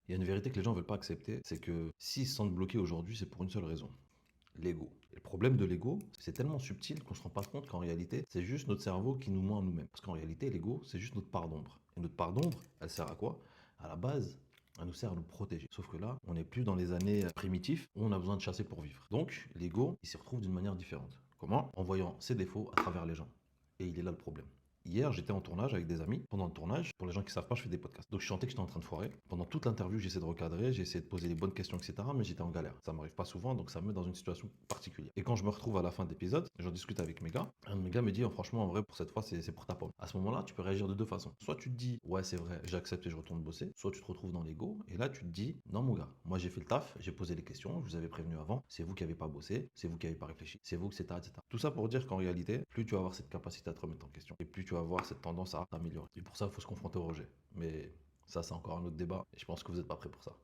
Il y a une vérité que les gens ne veulent pas accepter, c'est que s'ils se sentent bloqués aujourd'hui, c'est pour une seule raison. L'ego. Et le problème de l'ego, c'est tellement subtil qu'on ne se rend pas compte qu'en réalité, c'est juste notre cerveau qui nous ment à nous-mêmes. Parce qu'en réalité, l'ego, c'est juste notre part d'ombre. Et notre part d'ombre, elle sert à quoi? À la base, elle nous sert à nous protéger. Sauf que là, on n'est plus dans les années primitives où on a besoin de chasser pour vivre. Donc, l'ego, il s'y retrouve d'une manière différente. Comment? En voyant ses défauts à travers les gens. Et il est là le problème. Hier, j'étais en tournage avec des amis. Pendant le tournage, pour les gens qui ne savent pas, je fais des podcasts. Donc je sentais que j'étais en train de foirer. Pendant toute l'interview, j'essaie de recadrer, j'essaie de poser les bonnes questions, etc. Mais j'étais en galère. Ça m'arrive pas souvent, donc ça me met dans une situation particulière. Et quand je me retrouve à la fin de l'épisode, j'en discute avec mes gars. Un de mes gars me dit, oh, franchement, en vrai, pour cette fois, c'est pour ta pomme. À ce moment-là, tu peux réagir de deux façons. Soit tu te dis, ouais, c'est vrai, j'accepte et je retourne bosser. Soit tu te retrouves dans l'ego. Et là, tu te dis, non, mon gars, moi j'ai fait le taf, j'ai posé les questions, je vous avais prévenu avant. C'est vous qui n'avez pas bossé, c'est vous qui n'avez pas réfléchi, c'est vous, etc., etc. Tout ça pour dire qu'en réalité, plus tu vas avoir cette capacité à te remettre en question, et plus tu vas avoir cette tendance à t'améliorer. Et pour ça, il faut se confronter au rejet. Mais ça, c'est encore un autre débat, et je pense que vous n'êtes pas prêts pour ça.